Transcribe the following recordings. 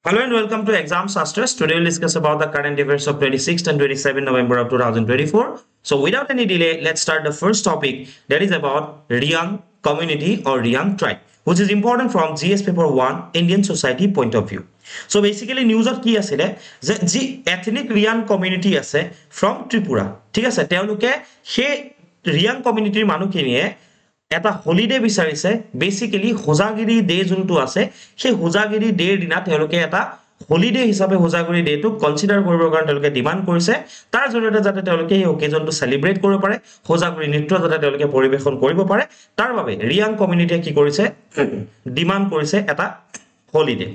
Hello and welcome to Exam Sastras. Today we'll discuss about the current events of 26th and 27th November of 2024. So without any delay, let's start the first topic, that is about Riyang community or Riyang tribe, which is important from GS paper 1 Indian society point of view. So basically news of ki asile je ethnic Riyang community ase from Tripura. Thik ase teoluke he Riyang community manukhiniye এটা holiday বিচাৰিছে basically Hojagiri day যোনটো আছে সেই Hojagiri day দিনা তেওঁলোকে এটা holiday হিচাপে Hojagiri ডেটো consider কৰিবৰ কাৰণে তেওঁলোকে ডিমান্ড কৰিছে তাৰ জৰিয়তে যাতে তেওঁলোকে এই অকেজনটো সেলিব্ৰেট কৰিব পাৰে হোজাগিৰি নৃত্য যাতে তেওঁলোকে পৰিবেশন কৰিব পাৰে তাৰ বাবে ৰিয়াং কমিউনিটিয়ে কি কৰিছে ডিমান্ড কৰিছে এটা হলিডে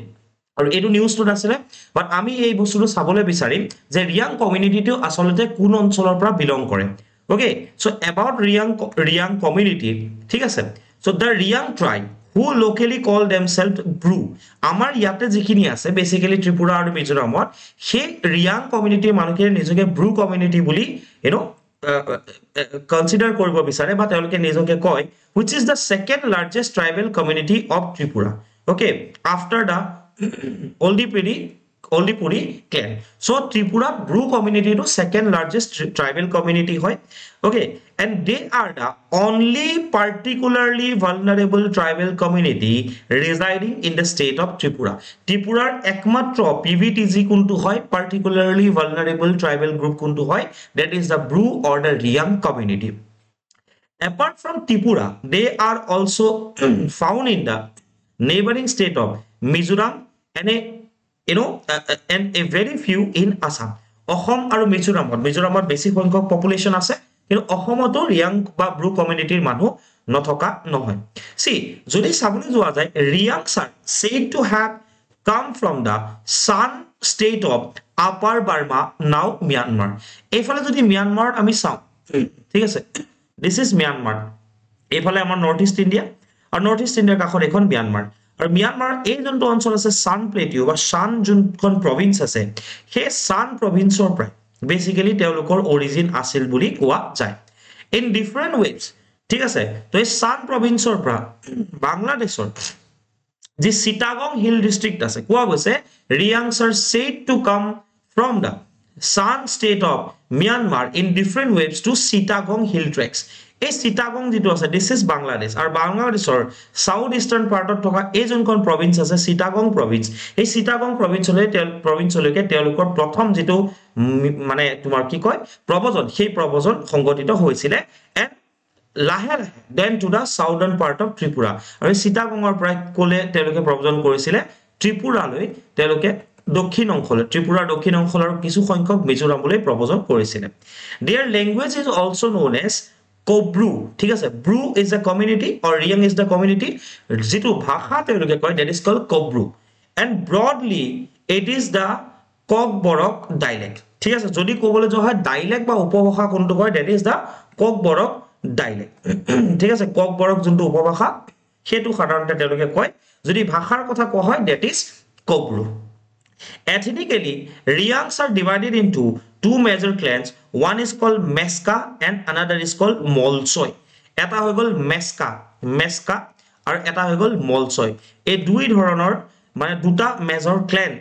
আৰু এটো নিউজটো আছে বাট আমি এই বস্তুটো চাবলৈ বিচাৰিম যে ৰিয়াং কমিউনিটিটো আসলতে কোন অঞ্চলৰ পৰা বিলং কৰে Okay, so about Riyang community, ঠিক আছে? So the Riyang tribe who locally call themselves Bru. Amar yate jikhini ase basically Tripura aru Mizoramot, he Riyang community manuke nijoke Bru community buli, consider koribo bisare but teloke nijoke koy, which is the second largest tribal community of Tripura. Okay, after the Oldipuri clan. So Tripura Bru community to second largest tribal community hoy. Okay, and they are the only particularly vulnerable tribal community residing in the state of Tripura. Tripura ekmatro PVTG kuntu hoy particularly vulnerable tribal group kuntu hoy, that is the Bru or the Riyang community. Apart from Tripura, they are also found in the neighboring state of Mizoram and and a very few in Assam. Ahom aru Mizoramot basic সংখ্যক population আছে কিন্তু অসমতো ৰিয়াং বা ব্ৰু কমিউনিটিৰ মানুহ নথকা নহয় সি যদি সাবনে যোৱা যায় ৰিয়াং সাৰ said to have come from the San state of Upper Burma, now Myanmar. এইফালে যদি মিয়ানমাৰ আমি চাও ঠিক আছে this is Myanmar, এইফালে আমাৰ নৰ্থ ইষ্ট ইণ্ডিয়া আৰু নৰ্থ ইষ্ট ইণ্ডিয়াৰ কাষত এখন মিয়ানমাৰ আৰু মিয়ানমাৰ এই যোনটো অঞ্চল আছে সান প্লেটিউ বা সান যোনখন প্ৰভিন্স আছে সেই সান প্ৰভিন্সৰ পৰা বেসিক্যালি তেওলোকৰ অৰিজিন আছিল বুলি কোৱা যায় ইন ডিফাৰেন্ট ওয়েজ ঠিক আছে তো এই সান প্ৰভিন্সৰ পৰা বাংলাদেশৰ যি চিটাগং হিল ডিস্ট্ৰিক্ট আছে কোৱা গৈছে ৰিয়াংছ are said to come from the San state of Myanmar in different waves to Chittagong hill tracks. এই চিটাগং যেটো আছে দিস ইজ বাংলাদেশ আৰু বাংলাদেশৰ সাউথ ইষ্টাৰ্ণ পাৰ্টত থকা এই যোনখন প্ৰভিন্স আছে চিটাগং প্ৰভিন্স এই চিটাগং প্ৰভিন্সলৈকে তেওঁলোকৰ প্ৰথম যেটো মানে তোমাৰ কি কয় প্ৰবজন সেই প্ৰবজন সংগঠিত হৈছিল এণ্ড লাহে then to the southern part of Tripura আৰু চিটাগংৰ পৰা কোলে তেওঁলোকে প্ৰবজন কৰিছিল ত্ৰিপুৰালৈ তেওঁলোকে দক্ষিণ অংশলৈ ত্ৰিপুৰাৰ দক্ষিণ অংশলৰ কিছু সংখ্যক মিজোৰামলৈ প্ৰবজন কৰিছিল their language is also known as Kobru, ঠিক আছে Bru is a community or Riyang is the community যেটো ভাষা তেওঁলোকে কয় that is called Kobru and broadly it is the Kokborok dialect ঠিক আছে যদি ক'বলৈ যোৱা হয় dialect বা উপভাষা কোনটো কয় that is the Kokborok dialect ঠিক আছে Kokborok যোনটো উপভাষা হেতু সাধাৰণতে তেওঁলোকে কয় যদি ভাষাৰ কথা কোৱা হয় that is Kobru. Ethnically, Riyangs are divided into two major clans. One is called Meska and another is called Molsoy. Eta hoy gol Meska are eta hoy gol Molsoy. এই দুই ধৰণৰ মানে দুটা major clan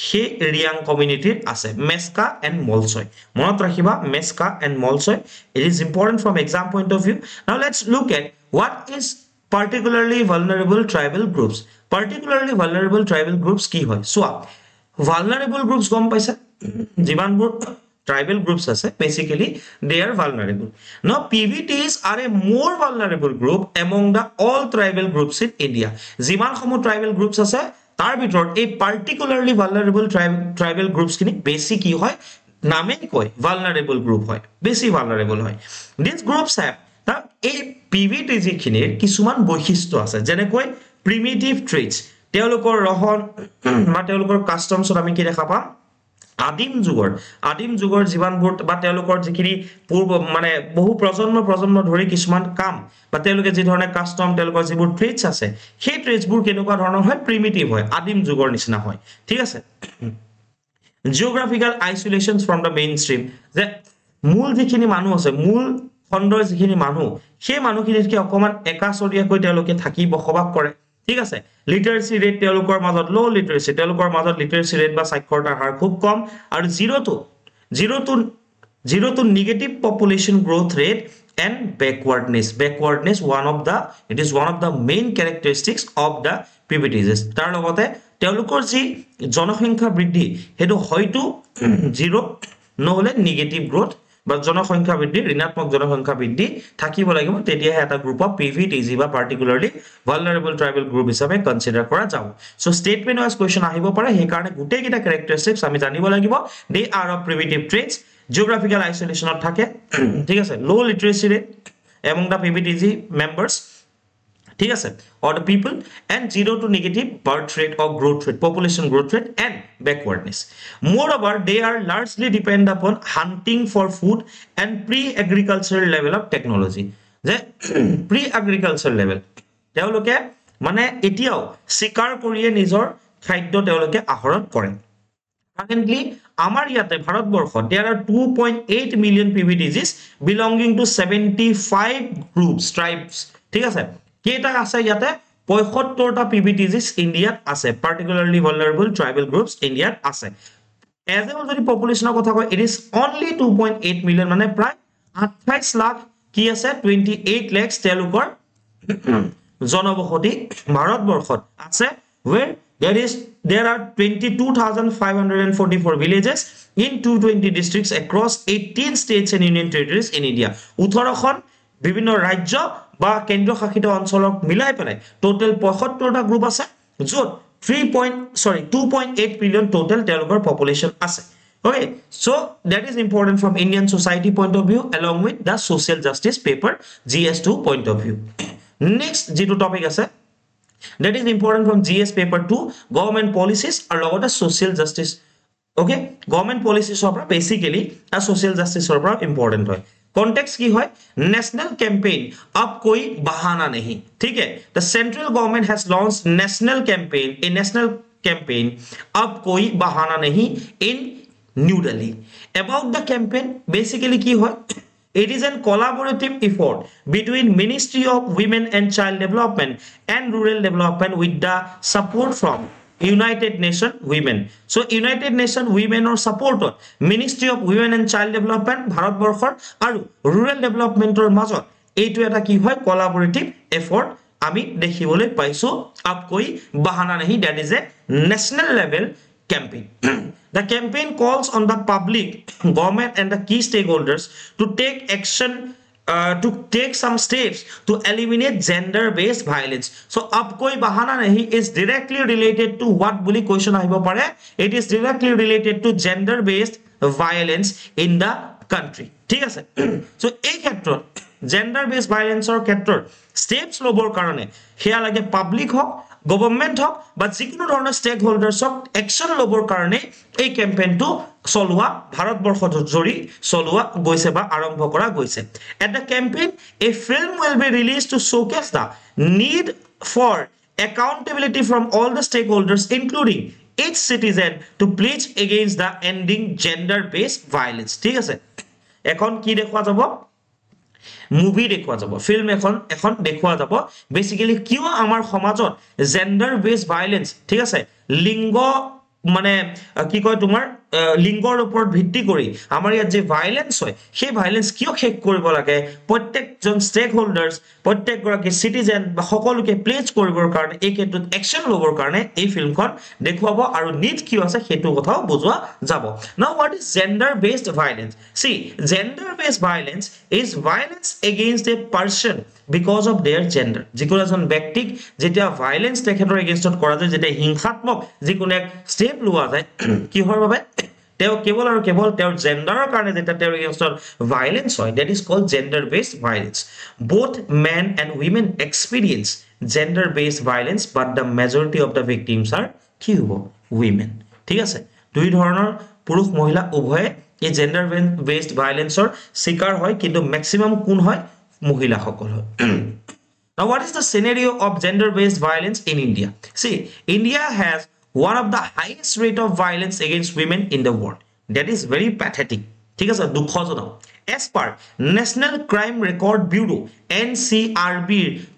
he Riyang community আছে Meska and Molsoy. মনত ৰাখিবা Meska and Molsoy. It is important from exam point of view. Now let's look at what is particularly vulnerable tribal groups. Particularly vulnerable tribal groups কি হয় সোয়া vulnerable groups গম পাইছা জীৱানবোৰ tribal groups আছে basically they are vulnerable. Now PVTs are a more vulnerable group among the all tribal groups in India. যিমান সমূহ tribal groups আছে তাৰ ভিতৰত এই particularly vulnerable tribal groups কিনি বেছি কি হয় নামে কয় vulnerable group হয় বেছি vulnerable হয় these groups have এই PVT যিখিনিৰ কিছুমান বৈশিষ্ট্য আছে যেনে কৈ primitive traits তেওঁলোকৰ ৰহন বা তেওঁলোকৰ কাস্টমছত আমি কি দেখা পাম আদিম যুগৰ জীৱানবোৰ বা তেওঁলোকৰ যিখিনি পূৰ্ব মানে বহু প্ৰজন্ম ধৰি কিছুমান কাম বা তেওঁলোকে যি ধৰণে কাস্টম তেওঁলোকৰ যিবোৰ ট্ৰেটস আছে সেই ট্ৰেটসবোৰ কেনেকুৱা ধৰণৰ হয় প্ৰিমিটিভ হয় আদিম যুগৰ নিচিনা হয় ঠিক আছে জিওগ্ৰাফিক্যাল আইসোলেশনস ফ্ৰম দা মেইনষ্ট্ৰীম যে মূল যিখিনি মানুহ আছে মূল খণ্ডৰ যিখিনি মানুহ সেই মানুহখিনিতকে অকমান একাচৰীয়াকৈ তেওঁলোকে থাকি বসবাস কৰে ঠিক আছে লিটাৰেসি ৰেট তেওঁলোকৰ মাজত লো লিটাৰেসি তেওঁলোকৰ মাজত লিটাৰেসি ৰেট বা সাক্ষৰতাৰ হাৰ খুব কম আৰু 0 to negative population growth rate and backwardness it is one of the main characteristics of the PBTGs তাৰ লগতে তেওঁলোকৰ যি জনসংখ্যা বৃদ্ধি হেতু হয়তো 0 নহলে নেগেটিভ গ্ৰোথ বা জনসংখ্যা বৃদ্ধি ঋণাত্মক জনসংখ্যা বৃদ্ধি থাকিব লাগিব তেতিয়া এটা গ্ৰুপ অফ PVTG বা পাৰ্টিকুলাৰলি ভালনাৰেবল ট্ৰাইবেল গ্ৰুপ হিচাপে কনসিডাৰ কৰা যাব সো স্টেটমেন্ট ওয়াইজ কোৱেশ্চন আহিব পাৰে সেই কাৰণে গুটেই কিটা ক্যাৰেক্টাৰিষ্টিক্স আমি জানিব লাগিব they are of primitive traits geographical isolation থাকে ঠিক আছে low literacy rate among the PBTG members ঠিক আছে or the people and 0 to negative birth rate or growth rate population growth rate and backwardness moreover they are largely depend upon hunting for food and pre-agricultural level of technology যে pre-agricultural level তেওঁলোকে মানে এতিয়াও শিকাৰ কৰিয়ে নিজৰ খাদ্য তেওঁলোকে আহৰণ কৰে currently amar yate bharatborkhot there are 2.8 million PBTGs belonging to 75 groups tribes ঠিক আছে কেটা আছে ইয়াতে 75 টা PBTGs ইন্ডিয়াত আছে particularly vulnerable tribal groups ইন্ডিয়াত আছে as a যদি পপুলেশনৰ কথা কয় it is only 2.8 million মানে প্ৰায় 28 লাখ কি আছে 28 lakhs তেওঁলোকৰ জনবসতি ভাৰতবৰ্ষত আছে where there are 22,544 villages in 220 districts across 18 states and union territories in India. 18খন বিভিন্ন ৰাজ্য বা কেন্দ্ৰ শাসিত অঞ্চলক মিলাই পেলাই টোটাল 75 টা গ্ৰুপ আছে যত 2.8 billion total তেওঁলোকৰ পপুলেশন আছে okay so that is important from Indian society point of view along with the social justice paper GS2 point of view next যেটো টপিক আছে that is important from GS paper 2 government policies or logota social justice okay government policies are basically a social justice or important hoy context ki hoy national campaign ab koi bahana nahi theek hai the central government has launched national campaign ab koi bahana nahi in New Delhi about the campaign basically ki hoy it is a collaborative effort between Ministry of Women and Child Development and Rural Development with the support from United Nations Women. So United Nations Women or support Ministry of Women and Child Development Bharatborkhor aru Rural Development or মাজত এইটো এটা কি হয় collaborative effort আমি দেখিবলৈ পাইছো up কই বাহানা নাহি that is a national level campaign. The campaign calls on the public, government and the key stakeholders to take action to take some steps to eliminate gender-based violence. So, ab koi bahana nahi is directly related to what bully question ahibo pare. It is directly related to gender-based violence in the country. ঠিক আছে so এই ক্ষেত্ৰত gender-based violence or ক্ষেত্ৰত steps লবৰ কাৰণে হেয়া লাগে public হক government হক বা যিকোনো ধৰণৰ স্টেক হোল্ডাৰছক একচন লবৰ কাৰণে এই কেম্পেইনটো চলোৱা ভাৰতবৰ্ষত জৰি চলোৱা গৈছে বা আৰম্ভ কৰা গৈছে at the campaign a film will be released to showcase the need for accountability from all the stakeholders including each citizen to pledge against the ending gender based violence ঠিক আছে এখন কি দেখুৱা যাব মুভি দেখুৱা যাব ফিল্ম এখন দেখুৱা যাব বেসিক্যালি কিয় আমাৰ সমাজত জেন্ডাৰ বেস ভায়োলেন্স ঠিক আছে লিংগ মানে কি কয় তোমাৰ লিংগৰ ওপৰত ভিত্তি কৰি আমাৰ ইয়াত যে ভায়োলেন্স হয় সেই ভায়োলেন্স কিয় শেষ কৰিব লাগে প্ৰত্যেকজন ষ্টেক হোল্ডাৰ্স প্ৰত্যেক গৰাকী সিটিজেন বা সকলোকে প্লেজ কৰিবৰ কাৰণে এই ক্ষেত্ৰত একচন লবৰ কাৰণে এই ফিল্মখন দেখুৱাব আৰু নিড কি আছে হেতু কথাও বুজোৱা যাব now what is gender based violence see gender based violence is violence against a person because of their gender যিকোনো এজন ব্যক্তিক যেতিয়া ভায়োলেন্স তেখেতৰ এগেইনষ্টত কৰা যায় যেতিয়া হিংসাত্মক যিকোনো এক স্টেপ লোৱা যায় কি হয় বাবে তেও কেৱল আৰু কেৱল তেওঁৰ জেন্ডাৰৰ কাৰণে যেতিয়া তেওঁৰ এগেইনষ্টত ভায়োলেন্স হয় that is called gender based violence both men and women experience gender based violence but the majority of the victims are কি হ'ব women ঠিক আছে দুই ধৰণৰ পুৰুষ মহিলা উভয়ে এই জেন্ডাৰ বেসড ভায়োলেন্সৰ শিকাৰ হয় কিন্তু ম্যাক্সিমাম কোন হয় মহিলা সকল হয় now what is the scenario of gender based violence in India see India has one of the highest rate of violence against women in the world that is very pathetic ঠিক আছে 200 as per National Crime Record Bureau NCRB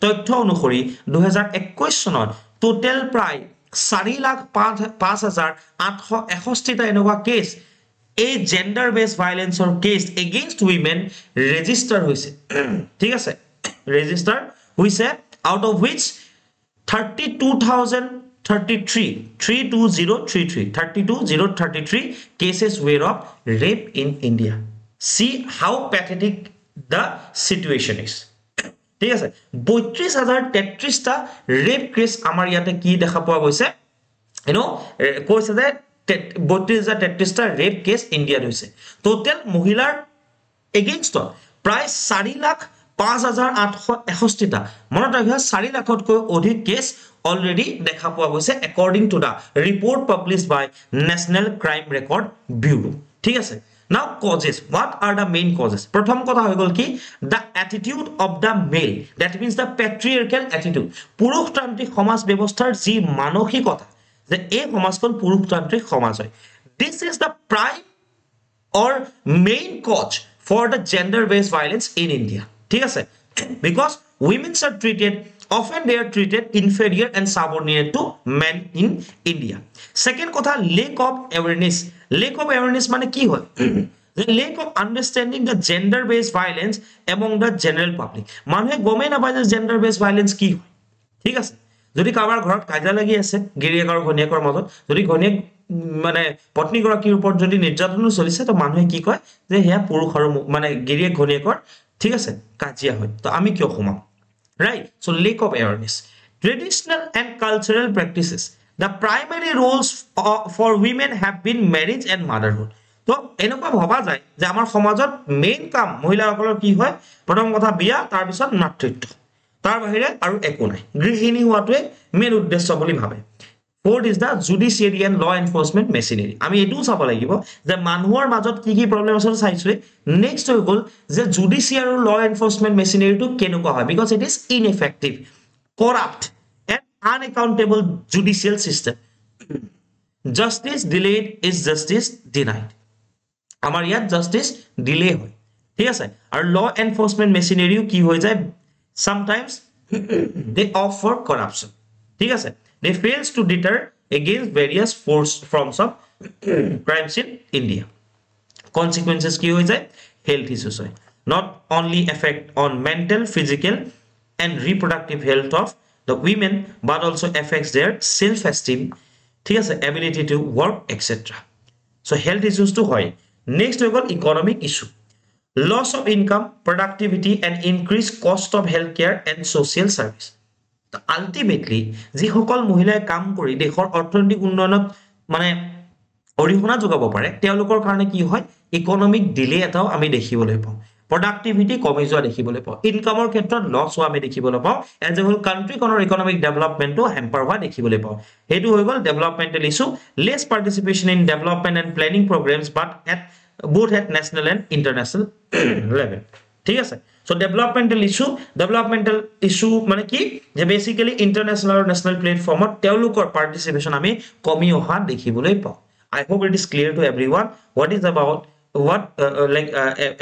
তথ্য অনুসৰি 2021 চনত total প্ৰায় 4,05,861 টা এনেকুৱা case এই gender based ভায়োলেন্সৰ কেছ এগেইনষ্ট উইমেন ৰেজিষ্টাৰ হৈছে ঠিক আছে ৰেজিষ্টাৰ হৈছে out of which 32,033 cases were of rape in India. See how pathetic the situation is. ঠিক আছে 32,033 টা রেপ কেস আমাৰ ইয়াতে কি দেখা পোৱা গৈছে কৈছে যে 32,033 টা ৰেপ কেস ইন্ডিয়াত হৈছে টোটাল মহিলাৰ এগেইনষ্ট প্ৰায় 4,05,861 টা মনত ৰাখিবা 4 লাখতকৈ অধিক কেস already দেখা পোৱা গৈছে according to the report published by National Crime Record Bureau ঠিক আছে now causes what are the main causes প্ৰথম কথা হৈ গল কি the attitude of the male that means the patriarchal attitude পুৰুষতান্ত্ৰিক সমাজ ব্যৱস্থাৰ যি মানসিকতা যে এই সমাজখন পুৰুষতান্ত্ৰিক সমাজ হয় this is the prime or main cause for the gender based violence in India ঠিক আছে because women are treated often they are treated inferior and subordinate to men in India second kotha lack of awareness mane ki hoy the lack of understanding the gender based violence among the general public manhe gome na pai gender based violence ki hoy thik ase jodi kabar ghorat kaja lagi ase giriekar ghoniyekor majot jodi ghoniyek মানে পত্নী গৰাকীৰ ওপৰত যদি নিৰ্যাতন চলিছে তো মানুহে কি কয় যে হেয়া পুৰুষৰ মানে গিৰিয়েক ঘনিয়েকৰ ঠিক আছে কাজিয়া হয় তো আমি কিয় খুমাম right so lack of awareness traditional and cultural practices the primary roles for women have been marriage and motherhood তো এনেকুৱা ভাবা যায় যে আমাৰ সমাজত মেইন কাম মহিলাসকলৰ কি হয় প্ৰথম কথা বিয়া তাৰ পিছত মাতৃত্ব তাৰ বাহিৰে আৰু একো নাই গৃহিণী হোৱাটোৱে মেইন উদ্দেশ্য বুলি ভাবে fourth is the judiciary and law enforcement machinery আমি এটো চাব লাগিব যে মানুহৰ মাজত কি কি প্ৰবলেম আছে চাইছো নেক্সট হৈ গল যে judiciary আৰু law enforcement machinery টো কেনেকুৱা হয় because it is ineffective corrupt and unaccountable judicial system justice delayed is justice denied আমাৰ ইয়াত justice delay হয় ঠিক আছে আৰু law enforcement machinery কি হৈ যায় sometimes they offer corruption ঠিক আছে they fails to deter against various forms of crimes in India consequences ki hoy jay health issues hoy not only affect on mental physical and reproductive health of the women but also affects their self esteem thik ase ability to work etc so health issues to hoy next we got economic issue loss of income productivity and increased cost of healthcare and social service ultimately যি সকল মহিলাই কাম কৰি দেশৰ অৰ্থনৈতিক উন্নয়নত মানে অৰিহণা যোগাব পাৰে তেওঁলোকৰ কাৰণে কি হয় ইকোনমিক ডিলে এটাও আমি দেখিবলৈ পাওঁ productivity কমি যোৱা দেখিবলৈ পাওঁ ইনকামৰ ক্ষেত্ৰত লছ হোৱা আমি দেখিবলৈ পাওঁ এজ এ হোল কান্ট্ৰিখনৰ ইকোনমিক ডেভেলপমেন্টটো হেম্পাৰ হোৱা দেখিবলৈ পাওঁ হেতু হৈ গল developmental issue less participation in development and planning programs but at both at national and international level ঠিক আছে so developmental issue মানে কি যে basically international or national platform তেওঁলোকৰ participation আমি কমি অহা দেখিবলৈ পাওঁ I hope it is clear to everyone what is about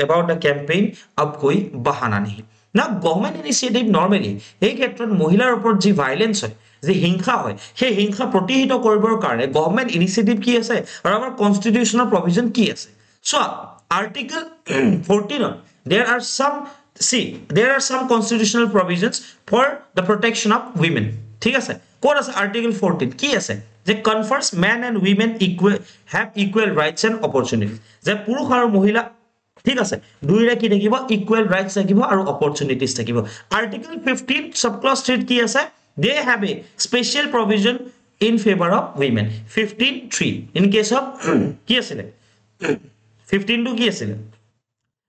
about the campaign ab koi bahana nahi now government initiative normally এই ক্ষেত্ৰত মহিলাৰ ওপৰত যি ভায়োলেন্স হয় যে হিংসা হয় সেই হিংসা প্ৰতিহিত কৰিবৰ কাৰণে গভৰ্ণমেন্ট ইনিচিয়েটিভ কি আছে আৰু আমাৰ কনস্টিটিউশনাল প্ৰভিজন কি আছে so article 14 there are some constitutional provisions for the protection of women ঠিক আছে কোন আছে article 14 কি আছে যে confers men and women have equal rights and opportunities যে পুৰুষ আৰু মহিলা ঠিক আছে দুইৰে কি থাকিব equal rights থাকিব আৰু opportunities থাকিব article 15 subclause 3 কি আছে they have a special provision in favor of women 15(3) in case of কি আছিল 15 to কি আছিল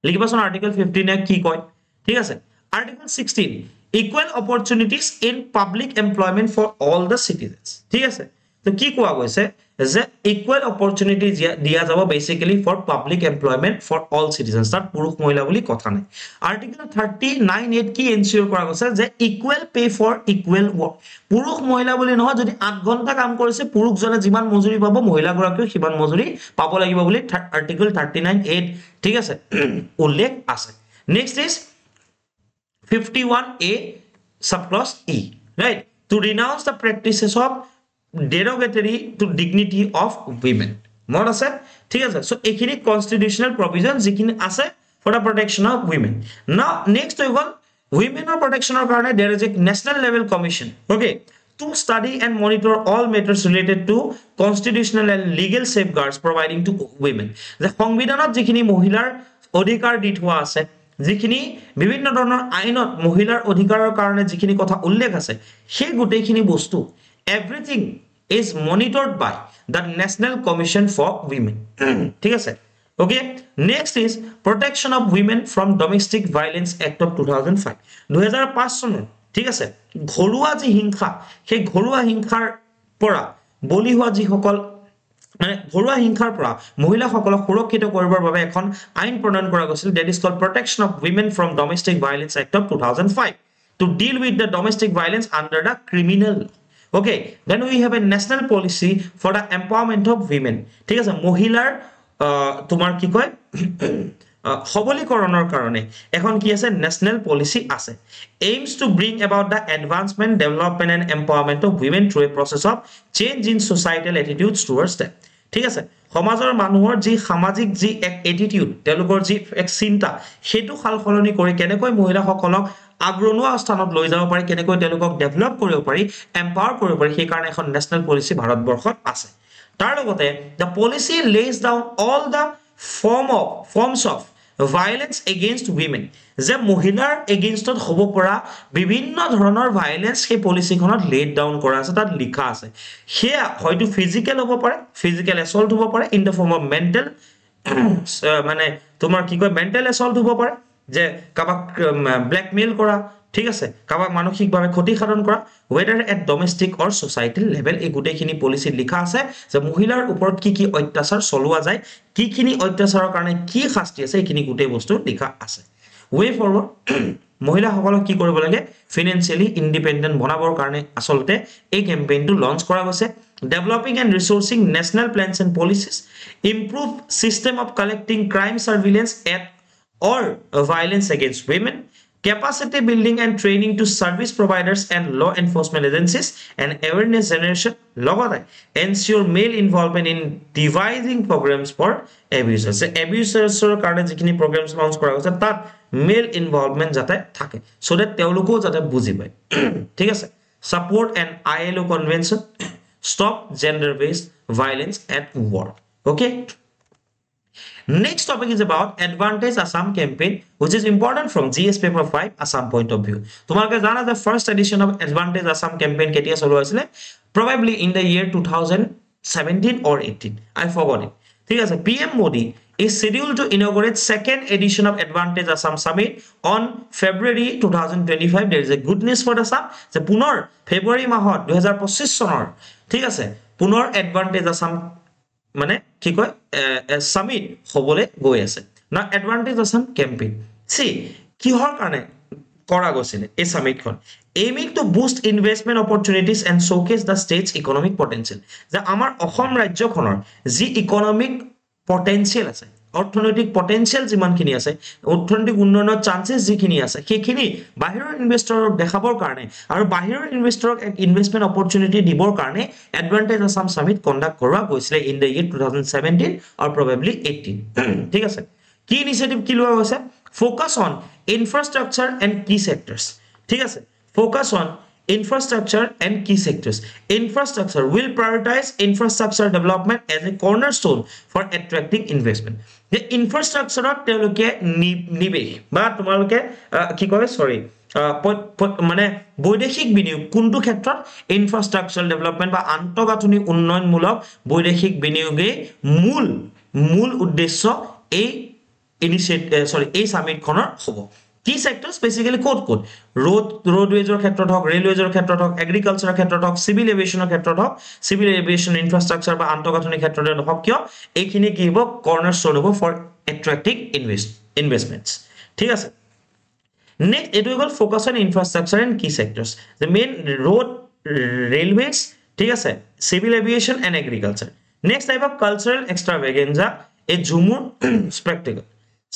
লিখিবাচোন article 15 এ কি কয় ঠিক আছে article 16 equal opportunities in public employment for all the citizens ঠিক আছে তো কি কোৱা গৈছে যে ইকুৱেল অপৰচুনিটি দিয়া যাব basically for public employment for all citizens তাত পুৰুষ মহিলা বুলি কথা নাই আৰ্টিকল 39(8) কি এনচিওৰ কৰা গৈছে যে equal pay for equal work পুৰুষ মহিলা বুলি নহয় যদি 8 ঘন্টা কাম কৰিছে পুৰুষজনে যিমান মজুৰি পাব মহিলা গৰাকীও সিমান মজুৰি পাব লাগিব বুলি আৰ্টিকল 39(8) ঠিক আছে উল্লেখ আছে next is 51A subclause E right to renounce the practices of derogatory to dignity of women what আছে ঠিক আছে so এখিনি constitutional provision যিখিনি আছে for the protection of women now next we will women protection karone there is a national level commission okay to study and monitor all matters related to constitutional and legal safeguards providing to women the সংবিধানত যিখিনি মহিলাৰ অধিকাৰ দি থোৱা আছে যিখিনি বিভিন্ন ধৰণৰ আইনত মহিলাৰ অধিকাৰৰ কাৰণে যিখিনি কথা উল্লেখ আছে সেই গুটেইখিনি বস্তু everything is monitored by the National Commission for Women ঠিক আছে okay next is protection of women from domestic violence act of 2005 2005 চনৰ ঠিক আছে ঘৰুৱা যি হিংসা সেই ঘৰুৱা হিংসাৰ পৰা বলি হোৱা যি সকল মানে ঘৰুৱা হিংসাৰ পৰা মহিলাসকলক সুৰক্ষিত কৰিবৰ বাবে এখন আইন প্ৰণয়ন কৰা গৈছিল that is called protection of women from domestic violence act of 2005 to deal with the domestic violence under the criminal law okay then we have a national policy for the empowerment of women ঠিক আছে মহিলাৰ তোমাৰ কি কয় সবলীকৰণৰ কাৰণে এখন কি আছে ন্যাশনাল পলিসি আছে aims to bring about the advancement development and empowerment of women through a process of change in societal attitudes towards them ঠিক আছে সমাজৰ মানুহৰ যি সামাজিক যি এক এটিটিউড তেওঁলোকৰ যি এক চিন্তা হেতু খালখলনি কৰি কেনেকৈ মহিলাসকলক আগ্ৰনুৱা স্থানত লৈ যাব পাৰি কেনেকৈ তেওঁলোকক ডেভেলপ কৰিব পাৰি এম্পাৱাৰ কৰিব পাৰি সেই কাৰণে এখন ন্যাশনাল পলিসি ভাৰতবৰ্ষত আছে তাৰ লগতে the policy lays down all the forms of violence against women যে মহিলাৰ এগেইনষ্টত হ'ব পৰা বিভিন্ন ধৰণৰ ভায়োলেন্স সেই পলিচিখনত লেড ডাউন কৰা আছে তাত লিখা আছে হেয়া হয়তো ফিজিক্যাল হ'ব পাৰে ফিজিক্যাল অ্যাসল্ট হ'ব পাৰে in the form of mental মানে তোমাৰ কি কয় মেন্টাল অ্যাসল্ট হ'ব পাৰে যে কাবাক ব্ল্যাকমেইল কৰা ঠিক আছে কাবাক মানসিকভাৱে ক্ষতি সাধন কৰা whether at domestic or societal level এই গুটেখিনি পলিচি লিখা আছে যে মহিলাৰ ওপৰত কি কি অত্যাচাৰ চলোৱা যায় কিখিনি অত্যাচাৰৰ কাৰণে কি শাস্তি আছে এইখিনি গুটে বস্তু লিখা আছে way forward মহিলাসকলক কি কৰিব লাগে ফাইনান্সিয়ালি ইন্ডিপেন্ডেন্ট বনাবৰ কাৰণে আসলতে এই ক্যাম্পেইনটো লঞ্চ কৰা হৈছে developing and resourcing national plans and policies improve system of collecting crime surveillance at or violence against women capacity building and training to service providers and law enforcement agencies and awareness generation logate ensure male involvement in devising programs for abusers abusers karone jikhini programs launch kora hoise tat male involvement jate thake so that teoluko jate buji pai thik ase support an ILO convention stop gender based violence at work okay next topic is about advantage Assam campaign which is important from GS paper 5 Assam point of view তোমাকে জানা the first edition of advantage Assam campaign কেতিয়া চলোৱা হৈছিল probably in the year 2017 or 18 I forgot it ঠিক আছে PM Modi is scheduled to inaugurate second edition of advantage Assam summit on February 2025 there is a good news for Assam যে পুনৰ ফেব্ৰুৱাৰী মাহত 2025 চনৰ ঠিক আছে পুনৰ advantage Assam মানে কি কয় সামিট হবলে গৈ আছে না এডভান্টেজ আসাম ক্যাম্পেইন সি কিহৰ কাৰণে কৰা গৈছিল এই সামিটখন aiming to boost investment opportunities and showcase the state's economic potential যে আমাৰ অসম ৰাজ্যখনৰ যি ইকোনমিক পটেনশিয়াল আছে অৰ্থনৈতিক পটেনশিয়াল যিমানখিনি আছে অৰ্থনৈতিক উন্নয়নৰ চান্সেস যিখিনি আছে সেইখিনি বাহিৰৰ ইনভেষ্টৰক দেখাবৰ কাৰণে আৰু বাহিৰৰ ইনভেষ্টৰক এক ইনভেষ্টমেন্ট অপৰচুনিটি দিবৰ কাৰণে এডভান্টেজ আসাম সামিট কন্ডাক্ট কৰা গৈছিল in the year 2017 or probably 18 ঠিক আছে কি ইনিশিয়েটিভ কি লোৱা হৈছে ফোকাস অন ইনফ্ৰাষ্ট্ৰাকচাৰ এণ্ড কি সেক্টৰস ঠিক আছে focus on infrastructure and key sectors infrastructure will prioritize infrastructure development as a cornerstone for attracting investment the infrastructure teloke nibe ba tomaloke ki koy sorry মানে বৈদেশিক বিনিয়োগ কোনটো ক্ষেত্ৰত ইনফ্ৰাষ্ট্ৰাকচাৰ ডেভেলপমেন্ট বা আন্তঃগাঁথনি উন্নয়নমূলক বৈদেশিক বিনিয়োগে মূল উদ্দেশ্য এই ইনিশিয়েটিভ এই সামিটখনৰ হ'ব কি সেক্টৰস বেসিক্যালি কোড roadways ক্ষেত্ৰত হক ৰেলৱেজৰ ক্ষেত্ৰত হক এগ্ৰিকালচাৰৰ ক্ষেত্ৰত হক সিভিল এভিয়েশনৰ ক্ষেত্ৰত হক সিভিল এভিয়েশন ইনফ্ৰাষ্ট্ৰাকচাৰ বা আন্তঃগাঁথনি ক্ষেত্ৰত হক কিয় এইখিনি কি হ'ব কৰ্নাৰস্টোন হ'ব ফৰ attracting investments ঠিক আছে next it will focus on infrastructure and key sectors the main road railways ঠিক আছে civil aviation and agriculture next type of cultural extravaganza a Jhumur spectacle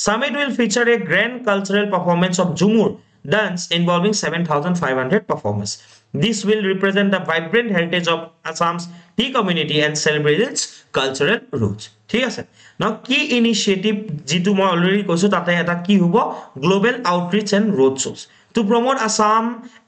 summit will feature a grand cultural performance of Jhumur dance involving 7,500 performers this will represent the vibrant heritage of Assam's tea community and celebrate its cultural roots ঠিক আছে now key initiative jitu moi already koisu tate eta ki hobo global outreach and road shows to promote Assam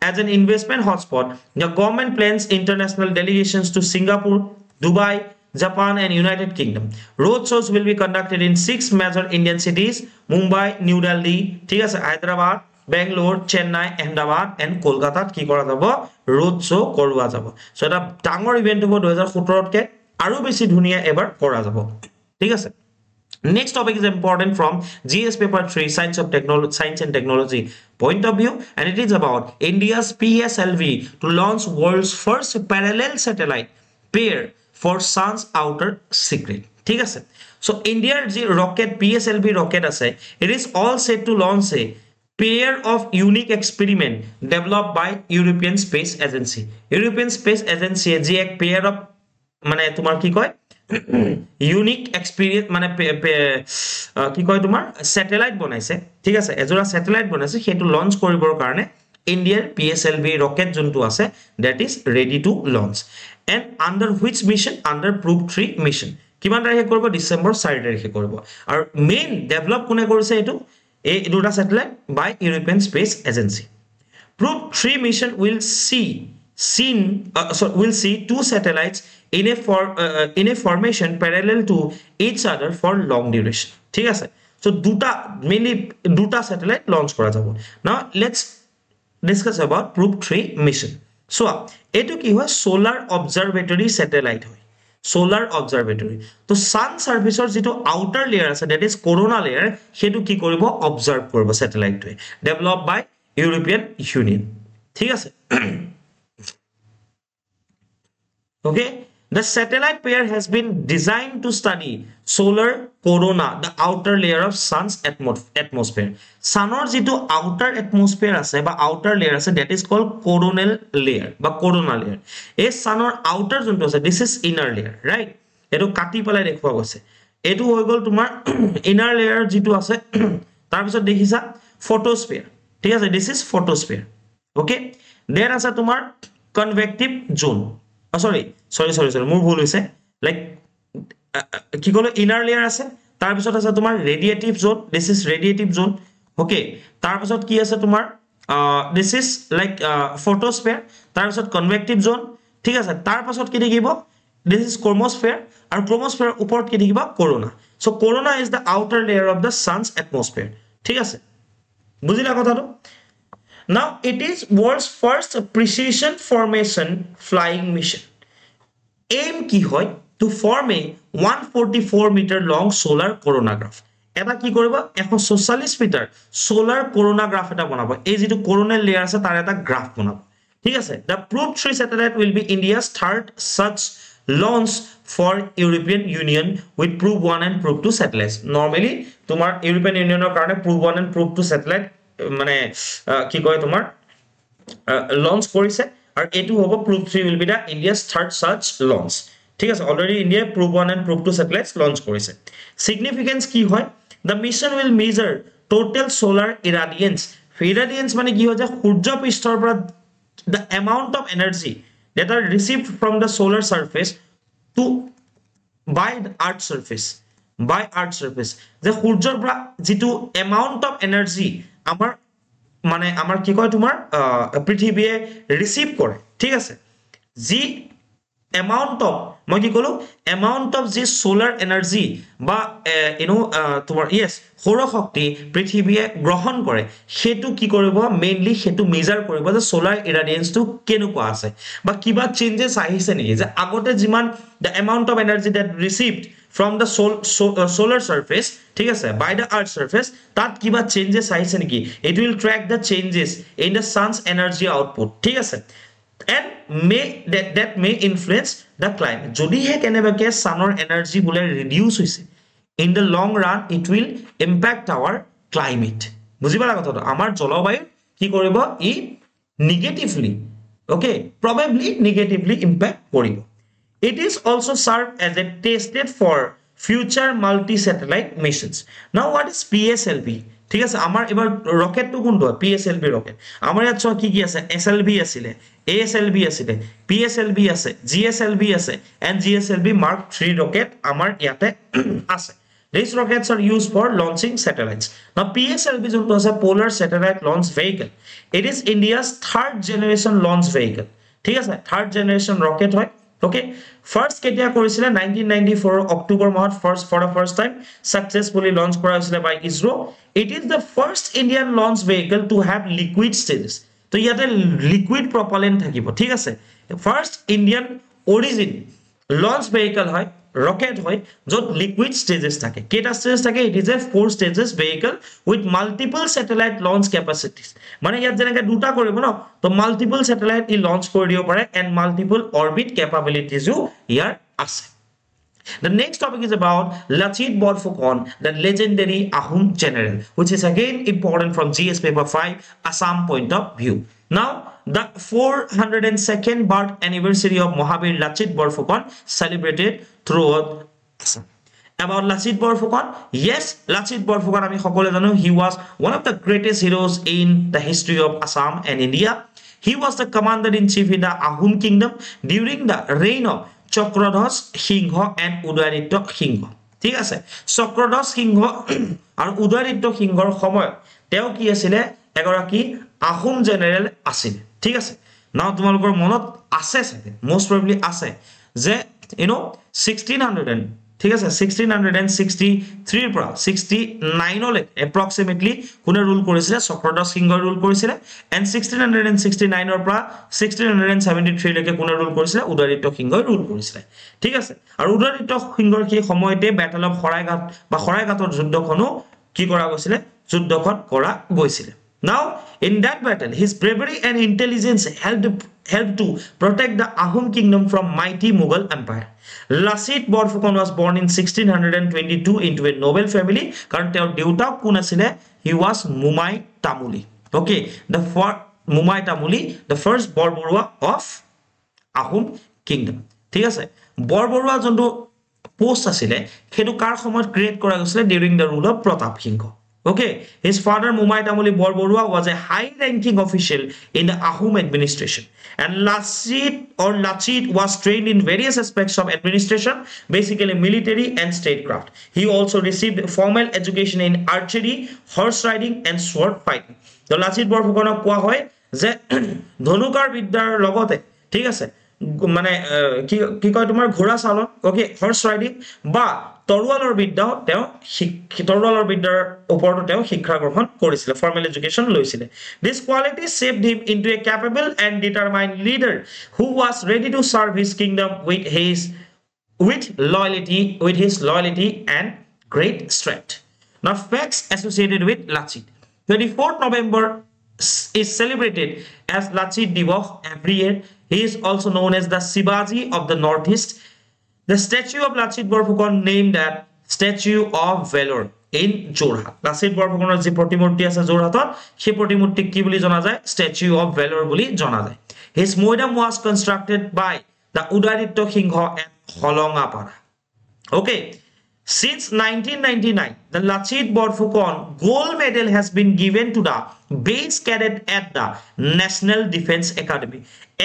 as an investment hotspot the government plans international delegations to Singapore Dubai Japan and United Kingdom road shows will be conducted in 6 major Indian cities Mumbai New Delhi ঠিক আছে Hyderabad Bangalore Chennai Ahmedabad and Kolkata ki kora jabo road show korwa jabo so eta dangor event hobo 2017 ke aru beshi dhuniya ebar kora jabo ঠিক আছে next topic is important from GS paper 3 science and technology point of view and it is about India's PSLV to launch world's first parallel satellite pair for sun's outer secret ঠিক আছে so India's rocket PSLV rocket আছে it is all set to launch a pair of unique experiment developed by European Space Agency যে এক pair of মানে তোমার কি কয় unique experience মানে কি কয় তোমাৰ স্যাটেলাইট বনাইছে ঠিক আছে এজোৰা স্যাটেলাইট বনাইছে হেতু লঞ্চ কৰিবৰ কাৰণে ইন্ডিয়াৰ PSLV ৰকেট যোনটো আছে that is ready to launch and under which mission under Probe 3 mission কিমান তাৰিখে কৰিব ডিসেম্বৰ 4 তাৰিখে কৰিব আৰু মেইন ডেভেলপ কোনে কৰিছে এটো এই দুটা satellite by European Space Agency Probe 3 mission will see two satellites in a formation parallel to each other for long duration ঠিক আছে so mainly দুটা satellite launch করা যাব now let's discuss about Probe 3 mission so এটো কি হয় solar observatory satellite হয় solar observatory তো sun surface or যেটো outer layer আছে that is corona layer হেতু কি কৰিব observe কৰিব satellite টোৱে developed by European Union ঠিক আছে okay the satellite pair has been designed to study solar corona the outer layer of sun's atmosphere sunor jito outer atmosphere ase ba outer layer ase that is called coronal layer ba corona layer a sunor outer jonto ase this is inner layer right eto kati palai dekhwa goise etu hoy gol tumar inner layer jito ase tar bisot dekhisa photosphere ঠিক আছে this is photosphere okay there ase tumar convective zone sorry মোৰ ভুল হৈছে like কি কলো inner layer আছে তাৰ পিছত আছে তোমাৰ radiative Jon this is radiative Jon okay তাৰ পিছত কি আছে তোমাৰ দিস ইজ লাইক ফটোস্ফিয়াৰ তাৰ পিছত কনভেক্টিভ জোন ঠিক আছে তাৰ পিছত কি দেখিব দিস ইজ ক্ৰোমোস্ফিয়াৰ আৰু ক্ৰোমোস্ফিয়াৰ ওপৰত কি দেখিবা corona so corona is the outer layer of the sun's atmosphere ঠিক আছে বুজিলা কথাটো now it is world's first precision formation flying mission aim ki hoy to form a 144 meter long solar coronagraph eta ki koriba 144 meter solar coronagraph eta banabo ei jitu coronal layer ase tar eta graph banabo thik ase the Probe 3 satellite will be India's third such launch for European Union with Probe 1 and Probe 2 satellites normally tumar European Union or karone Probe 1 and Probe 2 satellite মানে কি কয় তোমাৰ launch কৰিছে আৰু এটো হ'ব Probe 3 will be the India's third such launch ঠিক আছে already India Probe 1 and Probe 2 satellites launch কৰিছে significance কি হয় the mission will measure total solar irradiance মানে কি হয় যে সূৰ্য পৃষ্ঠৰ পৰা the amount of energy that are received from the solar surface to by the earth surface যে সূৰ্যৰ পৰা যেটো amount of energy আমাৰ মানে আমাৰ কি কয় তোমাৰ পৃথিৱীয়ে ৰিসিভ কৰে ঠিক আছে জি amount of মই কি কলো amount of this solar energy বা তোমাৰ yes সৌৰ শক্তি পৃথিৱীয়ে গ্ৰহণ কৰে হেতু কি কৰিব মেইনলি হেতু মেজাৰ কৰিব যে সোলাৰ ইৰাডিয়েন্স টু কেনেকুৱা আছে বা কিবা চেঞ্জেস আহিছে নেকি যে আগতে যিমান the amount of energy that received from the solar surface ঠিক আছে by the earth surface তাত কিবা চেঞ্জেস আহিছে নেকি it will track the changes in the sun's energy output ঠিক আছে and that may influence the climate jodi he kenebake sunor energy bole reduce hoise in the long run it will impact our climate buji pala kotha to amar jolobayu ki koribo e negatively okay probably negatively impact koribo it is also serve as a tested for future multi satellite missions now what is PSLV ঠিক আছে আমার এবার rocket তো কোনটো PSLV rocket আমার ইয়াত কি কি আছে SLV আছিলে ASLV আছিলে PSLV আছে GSLV আছে and GSLV Mark 3 rocket আমার ইয়াতে আছে these rockets are used for launching satellites now PSLV যোনটো আছে polar satellite launch vehicle it is India's third generation launch vehicle ঠিক আছে third generation rocket হয় okay first ketia korisile 1994 october month for the first time successfully launched kora hoisile by ISRO it is the first Indian launch vehicle to have liquid stages to yate liquid propellant thakibo thik ase first Indian origin launch vehicle hoy rocket hoy jot liquid stages thake keta stages thake it is a 4 stages vehicle with multiple satellite launch capacities mane yat jenaka duta koribo no to multiple satellite I launch kori dio pare and multiple orbit capabilities you here ase the next topic is about Lachit Borphukan the legendary Ahom general which is again important from GS paper 5 Assam point of view now the 402nd birth anniversary of Mahabir Lachit Borphukan celebrated throughout Assam. About Lachit Borphukan, yes, Lachit Borphukan ami সকলে জানো he was one of the greatest heroes in the history of Assam and India. He was the commander in chief in the Ahom kingdom during the reign of Chakradhar Singha and Udayaditya Singha. ঠিক আছে Chakradhar Singha আৰু Udayaditya Singhৰ সময়ত তেওঁ কি আছিল এগৰাকী Ahom general আছিল ঠিক আছে নাও তোমালোকৰ মনত আছে সাথে most probably আছে যে you know 1600 ঠিক আছে 1663 পৰা 69 লে approximately কোনে rule কৰিছিলে Chakradhar Singha rule কৰিছিলে and 1669 ৰ পৰা 1673 লৈকে কোনে rule কৰিছিলে Udayaditya Singha rule কৰিছিলে ঠিক আছে আৰু Udayaditya Singha কি সময়তে battle of Shoraiঘাট বা Shoraiঘাটৰ যুদ্ধখনো কি কৰা গৈছিলে যুদ্ধখন কৰা গৈছিলে now in that battle his bravery and intelligence helped to protect the Ahom kingdom from mighty Mughal empire Lachit Borphukan was born in 1622 into a noble family karon teor deutak kun asile he was Mumai Tamuli okay the Mumai Tamuli the first Borborua of Ahom kingdom ঠিক আছে Borborua jonto post asile hetu kar somoyt create kora gosile during the rule of Pratap Singha okay his father Mumai Tamuli Borborua was a high ranking official in the Ahom administration and Lachit was trained in various aspects of administration basically military and statecraft he also received formal education in archery horse riding and sword fighting the Lachit Borphukan কোৱা হয় যে ধনুকাৰ বিদ্যাৰ লগতে ঠিক আছে মানে কি কয় তোমাৰ ঘোঁৰা চালন ওকে হৰ্স ৰাইডিং বা তৰোৱালৰ বিদ্যাও তেওঁ তৰোৱালৰ বিদ্যাৰ ওপৰত তেওঁ শিক্ষা গ্ৰহণ কৰিছিল ফৰ্মেল এডুকেশ্যন লৈছিল this quality shaped him into a capable and determined leader who was ready to serve his kingdom with his loyalty and great strength now facts associated with Lachit 24th November is celebrated as Lachit Divas every year he is also known as the Shivaji of the Northeast the statue of Lachit Borphukan named that statue of valor in Jorhat Lachit Borphukaনৰ যে প্ৰতিমূৰ্তি আছে জোৰহাটত সেই প্ৰতিমূৰ্তি কি বুলি জনা যায় statue of valor বুলি জনা যায় his monument was constructed by the Udayaditya Singha and Holongapara okay since 1999 the Lachit Borphukan gold medal has been given to the base cadet at the National Defense Academy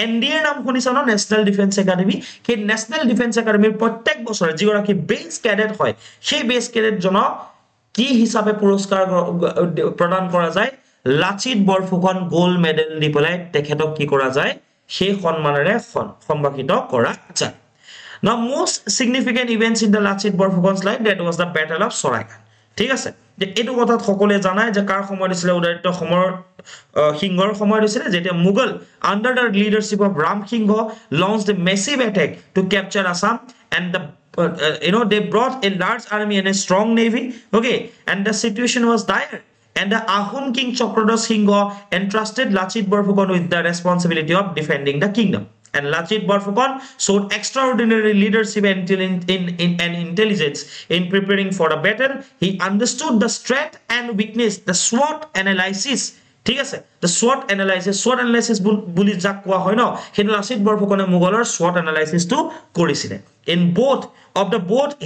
NDA নাম শুনিছা ন National Defense Academy সেই National Defense Academy প্ৰত্যেক বছৰ যিগৰাকী base cadet হয় সেই base cadet জনক কি হিচাপে পুৰস্কাৰ প্ৰদান কৰা যায় Lachit Borphukan gold medal দি পেলাই তেখেতক কি কৰা যায় সেই সন্মানেৰে সম্ভাষিত কৰা যায় Now most significant events in the Lachit Borphukon's life that was the Battle of Saraighat ঠিক আছে যে এটো কথা সকলে জানায় যে কার সময় দিছিল উদয়িত সময় সিংহৰ সময় দিছিল যেতিয়া Mughal under the leadership of Ram Singha launched a massive attack to capture Assam and the they brought a large army and a strong navy okay and the situation was dire and the Ahom king Chakradhar Singha entrusted Lachit Borphukon with the responsibility of defending the kingdom and Lachit Borphukon showed extraordinary leadership and intelligence in preparing for the battle. He understood the strength and weakness, the SWOT analysis. ঠিক আছে the SWOT analysis বুলি যাক কোৱা হয় ন হেতু Lachit Borphukone Mughলৰ SWOT analysis to কৰিছিলে in both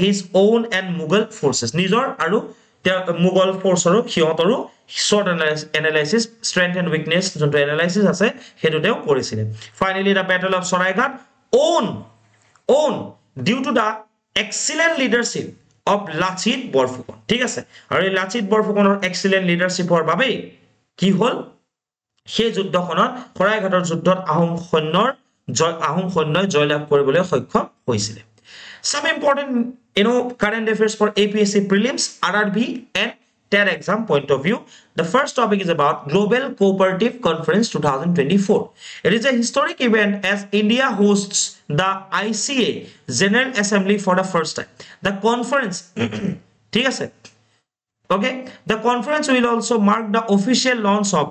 his own and Mughal forces নিজৰ আৰু Mughal forceৰো হিয়তৰো SWOT analysis strength and weakness যোনটো analysis আছে হেতুতেও কৰিছিলে finally the battle of Saraighat won due to the excellent leadership of Lachit Borphukon ঠিক আছে আৰু Lachit Borphukonৰ excellent leadership ৰ বাবে কি হল সেই যুদ্ধখনত Saraighaটৰ যুদ্ধত আহোম সৈন্যই জয়লাভ কৰিবলৈ সক্ষম হৈছিল Some important current affairs for APSC prelims RRB and TET exam point of view the first topic is about Global Cooperative Conference 2024 it is a historic event as India hosts the ICA General Assembly for the first time the conference ঠিক আছে okay the conference will also mark the official launch of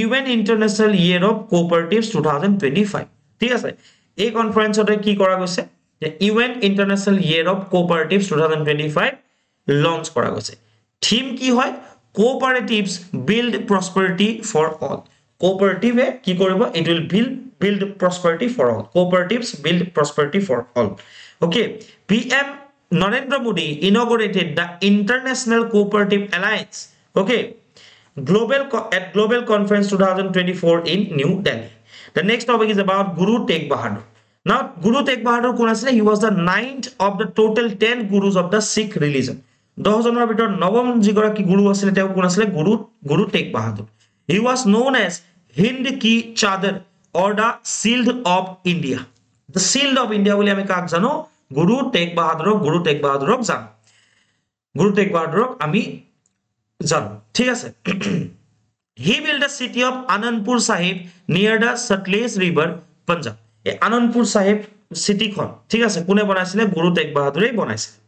UN International Year of Cooperatives 2025 ঠিক আছে এই কনফারেন্সতে কি কৰা গৈছে যে UN International Year of Cooperatives 2025 launch কৰা গৈছে থিম কি হয় cooperatives build prosperity for all cooperative কি কৰিব it will build prosperity for all cooperatives build prosperity for all okay PM Narendra Modi inaugurated the International Cooperative Alliance okay global conference 2024 in New Delhi the next topic is about Guru Tegh Bahadur now Guru Tegh Bahadur কোন আছিল he was the ninth of the total 10 gurus of the Sikh religion 10 জনৰ ভিতৰত নৱম যিগৰাকী গুৰু আছিল তেওঁ কোন আছিল গুৰু Tegh Bahadur he was known as Hind ki Chadar or the Shield of India the Shield of India বুলি আমি কাক জানো Guru Tegh Bahadurক জানো Guru Tegh Bahadurক আমি জানো ঠিক আছে he built the city of Anandpur Sahib near the Satluj river Punjab এই Anandpur Sahib city খন ঠিক আছে কোনে বনাইছিলে Guru Tegh Bahadure বনাইছিলে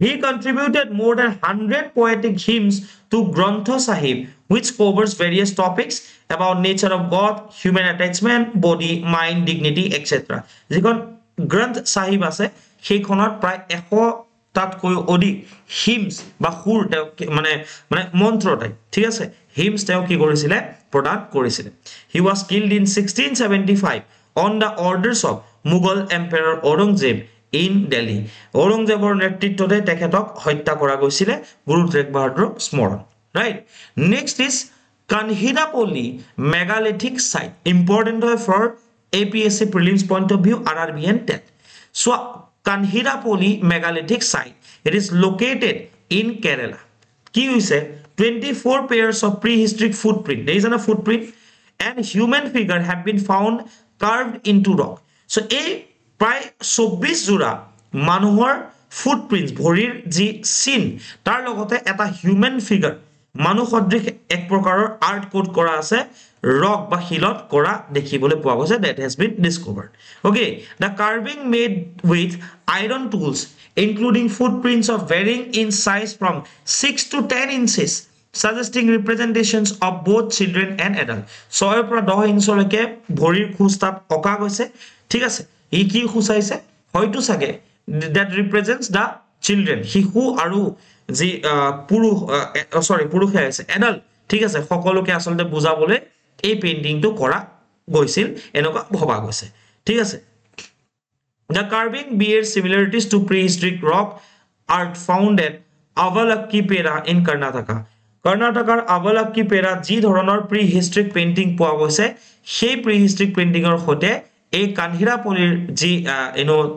he contributed more than 100 poetic hymns to Grantha Sahib which covers various topics about nature of God human attachment body mind dignity etc যিখন Granth Sahib আছে সেইখনত প্ৰায় 100 তাতকৈ অধিক hymns বা সুৰ মানে মন্ত্ৰ টাইপ ঠিক আছে hymns তেওঁ কি কৰিছিলে প্ৰদান কৰিছিলে he was killed in 1675 on the orders of Mughal Emperor Aurangzeb in Delhi Aurangzebor নেতৃত্বতে তেখেতক হত্যা কৰা গৈছিল Guru Tegh Bahadur স্মৰণ right next is Kanhirapalli megalithic site important for APSC prelims point of view RRB and TET so Kanhirapalli megalithic site it is located in Kerala ki hoise 24 pairs of prehistoric footprint there is a footprint and human figure have been found carved into rock so a প্ৰায় 24 জোৰা মানুহৰ ফুটপ্ৰিন্টস ভৰিৰ যি চিন তাৰ লগতে এটা human figure মানুহ সদৃশ এক প্ৰকাৰৰ আৰ্ট কোড কৰা আছে ৰক বা হিলত কৰা দেখিবলৈ পোৱা গৈছে that has been discovered okay the carving made with iron tools including footprints of varying in size from 6 to 10 inches suggesting representations of both children and adults 6 পৰা 10 ইঞ্চলৈকে ভৰিৰ খোজ তাত অকা গৈছে ঠিক আছে ই কি খুচাইছে হয়তো সাগে that represents the children শিশু আৰু যি পুৰুষ আছে এডাল ঠিক আছে সকলোকে আসলতে বুজাবলৈ এই পেইন্টিংটো কৰা গৈছিল এনেকুৱা ভবা গৈছে ঠিক আছে the carving bears similarities to prehistoric rock art found at Avalakkipera in Karnataka Karnatakaৰ Avalakkipera যি ধৰণৰ prehistoric painting পোৱা গৈছে সেই prehistoric paintingৰ সৈতে এই Kanhirapalliৰ যি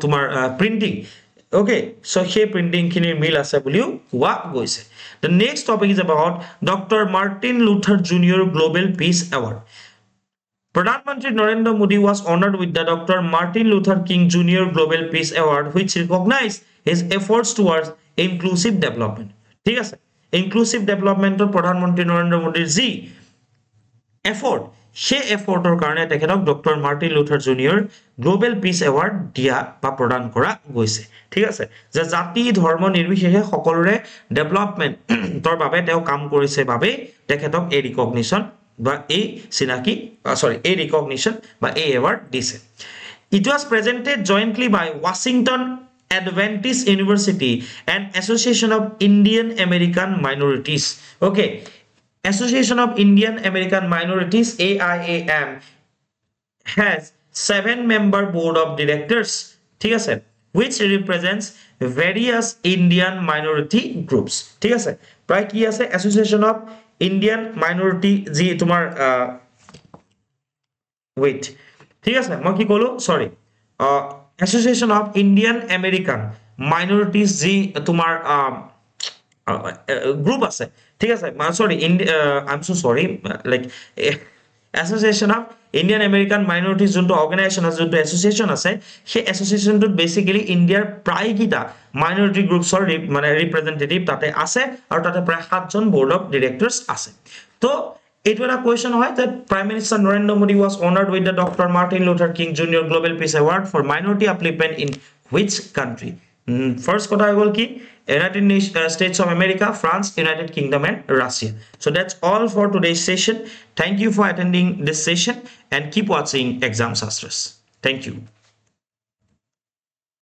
তোমাৰ printing okay so সেই printing খিনিৰ মিল আছে বুলিও কোৱা গৈছে the next topic is about Dr. Martin Luther Jr. Global Peace Award Pradhan Mantri Narendra Modi was honored with the Dr. Martin Luther King Jr. Global Peace Award, which recognized his efforts towards inclusive development. ঠিক আছে, inclusive development Pradhan Mantri Narendra Modi ji effort, সেই এফৰ্টৰ কাৰণে তেখেতক doctor Martin Luther junior global piece award দিয়া বা প্ৰদান কৰা গৈছে। ঠিক আছে, যে জাতি ধৰ্ম নিৰ্বিশেষে সকলোৰে ডেভেলপমেন্টৰ বাবে তেওঁ কাম কৰিছে বাবে তেখেতক এই ৰিকগনিশ্যন বা এই চিনাকি এই ৰিকগনিশ্যন বা এই এৱাৰ্ড দিছে। It was presented jointly by Washington Adventist University and Association of Indian American Minorities. Okay, Association of Indian American Minorities AIAM has 7-member board of directors, ঠিক আছে, which represents various Indian minority groups. ঠিক আছে, প্ৰায় কি আছে Association of Indian Minority G তোমাৰ wait, ঠিক আছে মই কি কলো সৰি Association of Indian American Minorities G তোমাৰ গ্ৰুপ আছে। ঠিক আছে, sorry I'm so sorry, like Association of Indian American Minorities যোনটো অর্গানাইজেশন আছে, যোনটো এসোসিয়েশন আছে, সেই এসোসিয়েশনটোত বেসিক্যালি ইন্ডিয়াৰ প্ৰায় কিটা মাইনৰিটি গ্ৰুপছৰ মানে ৰিপ্ৰেজেন্টেটিভ তাতে আছে আৰু তাতে প্ৰায় 7জন বোৰ্ড অফ ডিৰেক্টৰ্স আছে। তো এইটো এটা কোৱেশ্চন হয় যে Prime Minister Narendra Modi was honored with the Dr. Martin Luther King Jr. Global Peace Award for minority upliftment in which country? First কথা হল কি United States of America, France, United Kingdom and Russia. So that's all for today's session. Thank you for attending this session and keep watching Exam Sastras. Thank you.